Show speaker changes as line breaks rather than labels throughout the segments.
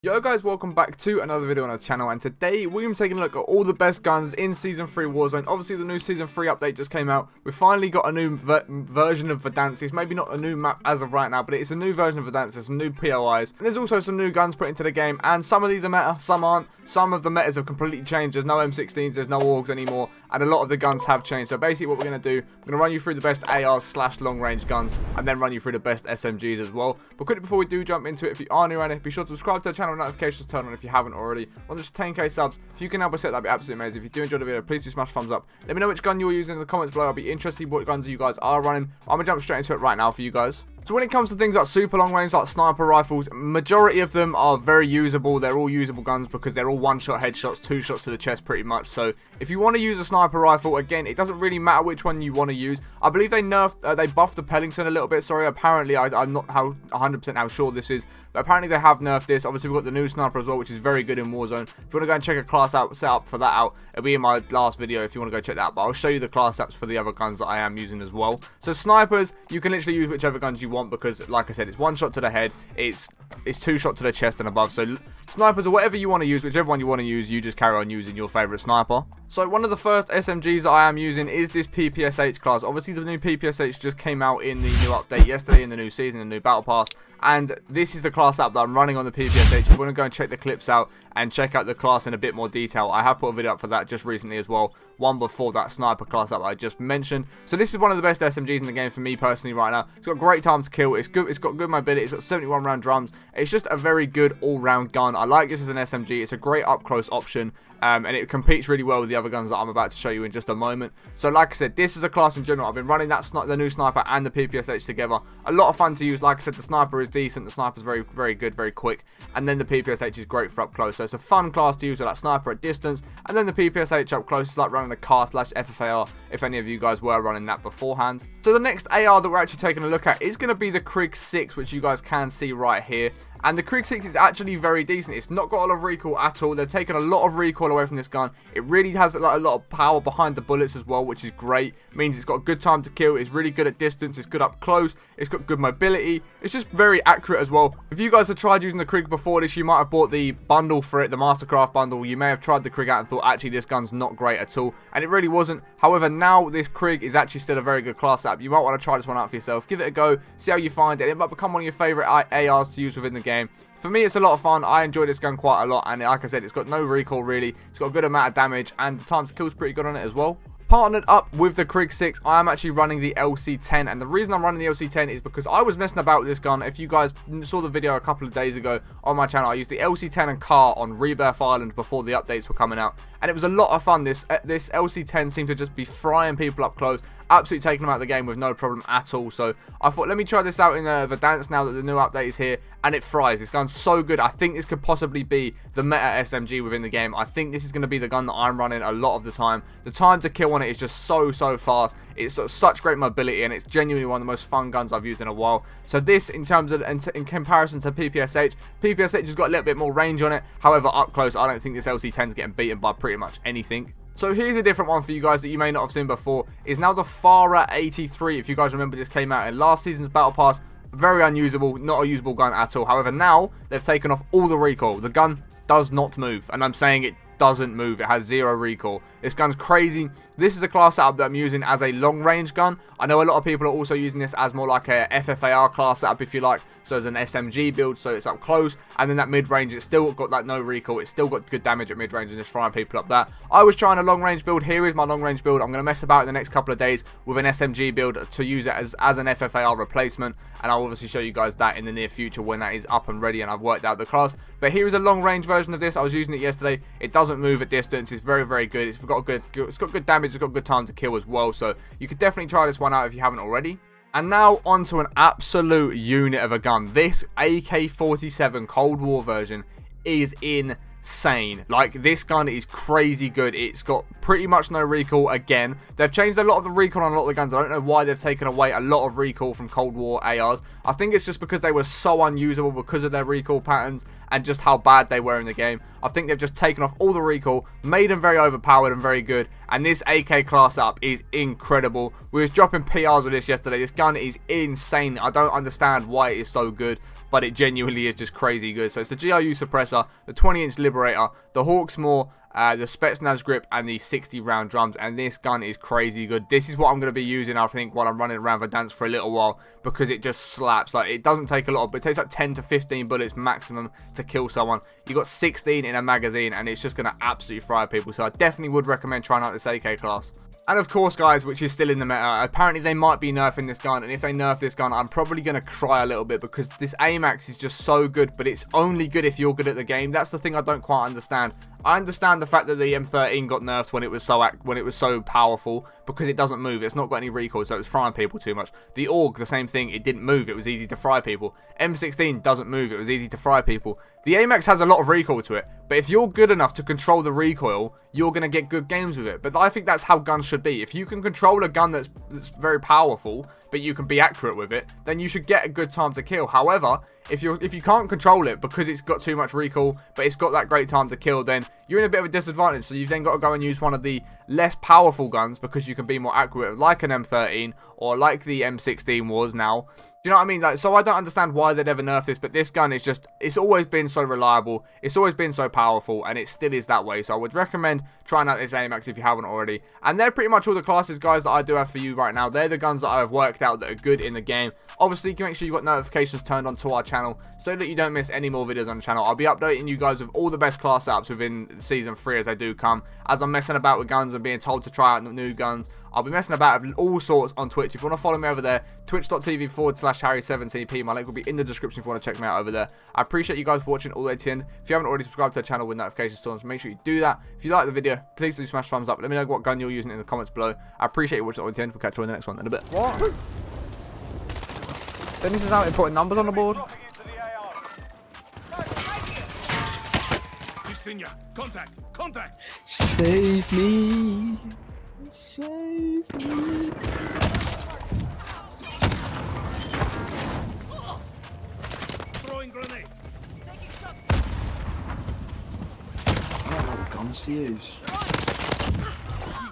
Yo guys, welcome back to another video on our channel, and today we're going to be taking a look at all the best guns in Season 3 Warzone. Obviously the new Season 3 update just came out. We finally got a new version of Verdansk. It's maybe not a new map as of right now, but it's a new version of Verdansk. There's some new POIs, and there's also some new guns put into the game, and some of these are meta, some aren't. Some of the metas have completely changed. There's no M16s, there's no AUGs anymore, and a lot of the guns have changed. So basically what we're going to do, we're going to run you through the best ARs / long range guns, and then run you through the best SMGs as well. But quickly before we do jump into it, if you are new around it, be sure to subscribe to our channel, notifications turned on if you haven't already. On just 10k subs, if you can help us hit, that'd be absolutely amazing. If you do enjoy the video, please do smash thumbs up. Let me know which gun you're using in the comments below. I'll be interested what guns you guys are running. I'm gonna jump straight into it right now for you guys. So when it comes to things like super long range, like sniper rifles, majority of them are very usable. They're all usable guns because they're all one-shot headshots, 2 shots to the chest pretty much. So if you want to use a sniper rifle, again, it doesn't really matter which one you want to use. I believe they they buffed the Pellington a little bit. Sorry, apparently I'm not 100% how sure this is, but apparently they have nerfed this. Obviously we've got the new sniper as well, which is very good in Warzone. If you want to go and check a class out, set up for that out, it'll be in my last video if you want to go check that out. But I'll show you the class apps for the other guns that I am using as well. So snipers, you can literally use whichever guns you want because, like I said, it's 1 shot to the head, it's 2 shot to the chest and above. So snipers are whatever you want to use, whichever one you want to use, you just carry on using your favorite sniper. So one of the first SMGs that I am using is this PPSH class. Obviously the new PPSH just came out in the new update yesterday, in the new season, the new battle pass, and this is the class app that I'm running on the PPSH. If you want to go and check the clips out and check out the class in a bit more detail, I have put a video up for that just recently as well, one before that sniper class app I just mentioned. So this is one of the best SMGs in the game for me personally right now. It's got great time to kill, it's got good mobility, it's got 71 round drums. It's just a very good all-round gun. I like this as an SMG. It's a great up-close option, and it competes really well with the other guns that I'm about to show you in just a moment. So like I said, this is a class in general. I've been running the new sniper and the PPSH together. A lot of fun to use. Like I said, the sniper is decent, the sniper's very, very good, very quick, and then the PPSH is great for up close. So it's a fun class to use with that sniper at distance, and then the PPSH up close is like running a car / FFAR, if any of you guys were running that beforehand. So the next AR that we're actually taking a look at is going to be the Krig 6, which you guys can see right here. And the Krig 6 is actually very decent. It's not got a lot of recoil at all. They've taken a lot of recoil away from this gun. It really has a lot of power behind the bullets as well, which is great. It means it's got good time to kill. It's really good at distance. It's good up close. It's got good mobility. It's just very accurate as well. If you guys have tried using the Krig before this, you might have bought the bundle for it, the Mastercraft bundle. You may have tried the Krig out and thought, actually, this gun's not great at all. And it really wasn't. However, now this Krig is actually still a very good class app. You might want to try this one out for yourself. Give it a go. See how you find it. It might become one of your favorite ARs to use within the game. For me, it's a lot of fun. I enjoy this gun quite a lot, and like I said, it's got no recoil really. It's got a good amount of damage, and the time to kill is pretty good on it as well. Partnered up with the Krig 6, I am actually running the LC10, and the reason I'm running the LC10 is because I was messing about with this gun. If you guys saw the video a couple of days ago on my channel, I used the LC10 and car on Rebirth Island before the updates were coming out, and it was a lot of fun. This LC10 seemed to just be frying people up close, absolutely taking them out of the game with no problem at all. So I thought, let me try this out in Verdansk now that the new update is here, and it fries. This gun's so good. I think this could possibly be the meta SMG within the game. I think this is going to be the gun that I'm running a lot of the time. The time to kill on it is just so fast. It's such great mobility, and it's genuinely one of the most fun guns I've used in a while. So this, in terms of in comparison to PPSH has got a little bit more range on it. However, up close, I don't think this LC10 is getting beaten by pretty much anything. So here's a different one for you guys that you may not have seen before. Is now the Farah 83. If you guys remember, this came out in last season's battle pass. Very unusable, not a usable gun at all. However, now they've taken off all the recoil. The gun does not move, and I'm saying it doesn't move. It has 0 recoil. This gun's crazy. This is the class setup that I'm using as a long range gun. I know a lot of people are also using this as more like a FFAR class setup, if you like, so as an SMG build, so it's up close, and then that mid range, it's still got that no recoil. It's still got good damage at mid range and just frying people up that. I was trying a long range build. Here is my long range build. I'm going to mess about in the next couple of days with an SMG build to use it as an FFAR replacement, and I'll obviously show you guys that in the near future when that is up and ready and I've worked out the class. But here is a long range version of this. I was using it yesterday. It doesn't move at distance. It's very, very good. It's got good damage. It's got good time to kill as well. So you could definitely try this one out if you haven't already. And now onto an absolute unit of a gun. This AK-47 Cold War version is insane. Like, this gun is crazy good. It's got pretty much no recoil again. They've changed a lot of the recoil on a lot of the guns. I don't know why they've taken away a lot of recoil from Cold War ARs. I think it's just because they were so unusable because of their recoil patterns and just how bad they were in the game. I think they've just taken off all the recoil, made them very overpowered and very good, and this AK class up is incredible. We was dropping PRs with this yesterday. This gun is insane. I don't understand why it is so good, but it genuinely is just crazy good. So it's the GRU suppressor, the 20-inch Liberator, the Hawksmoor, the Spetsnaz grip, and the 60-round drums, and this gun is crazy good. This is what I'm going to be using, I think, while I'm running around Verdansk for a little while, because it just slaps. Like, it doesn't take a lot, but it takes like 10 to 15 bullets maximum to kill someone. You got 16 in a magazine, and it's just going to absolutely fry people. So I definitely would recommend trying out this AK class. And of course, guys, which is still in the meta, apparently they might be nerfing this gun, and if they nerf this gun, I'm probably going to cry a little bit, because this AMAX is just so good, but it's only good if you're good at the game. That's the thing I don't quite understand. I understand the fact that the M13 got nerfed when it was so powerful, because it doesn't move. It's not got any recoil, so it's frying people too much. The AUG, the same thing. It didn't move. It was easy to fry people. M16 doesn't move. It was easy to fry people. The AMAX has a lot of recoil to it, but if you're good enough to control the recoil, you're going to get good games with it. But I think that's how guns should be. If you can control a gun that's very powerful, but you can be accurate with it, then you should get a good time to kill. However, if you can't control it because it's got too much recoil, but it's got that great time to kill, then you're in a bit of a disadvantage. So you've then got to go and use one of the less powerful guns, because you can be more accurate, like an M13 or like the M16 was now. Do you know what I mean? Like, so I don't understand why they'd ever nerf this, but this gun is just, it's always been so reliable, it's always been so powerful, and it still is that way. So I would recommend trying out this AMAX if you haven't already. And they're pretty much all the classes, guys, that I do have for you right now. They're the guns that I've worked out that are good in the game. Obviously, you can make sure you've got notifications turned on to our channel so that you don't miss any more videos on the channel. I'll be updating you guys with all the best class setups within Season 3 as they do come. As I'm messing about with guns and being told to try out the new guns, I'll be messing about with all sorts on Twitch. If you want to follow me over there, twitch.tv/Harry17p. My link will be in the description if you want to check me out over there. I appreciate you guys watching all the way to the end. If you haven't already subscribed to the channel with notifications on, make sure you do that. If you like the video, please do smash thumbs up. Let me know what gun you're using in the comments below. I appreciate you watching all the way to the end. We'll catch you in the next one in a bit. What? Dennis is out here putting numbers on the board.
Contact!
Save me! Save me!
Throwing grenade.
I don't know what guns to use.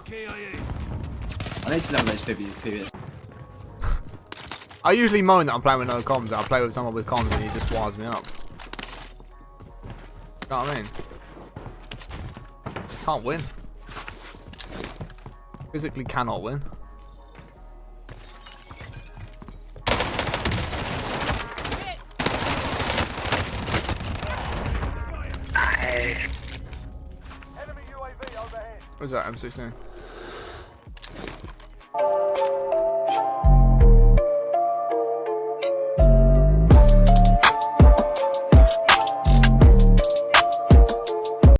EKIA.
I need to level those PvS.
I usually moan that I'm playing with no comms, and I play with someone with comms and he just wires me up. You know what I mean? Can't win. Physically cannot win. What's that, M16?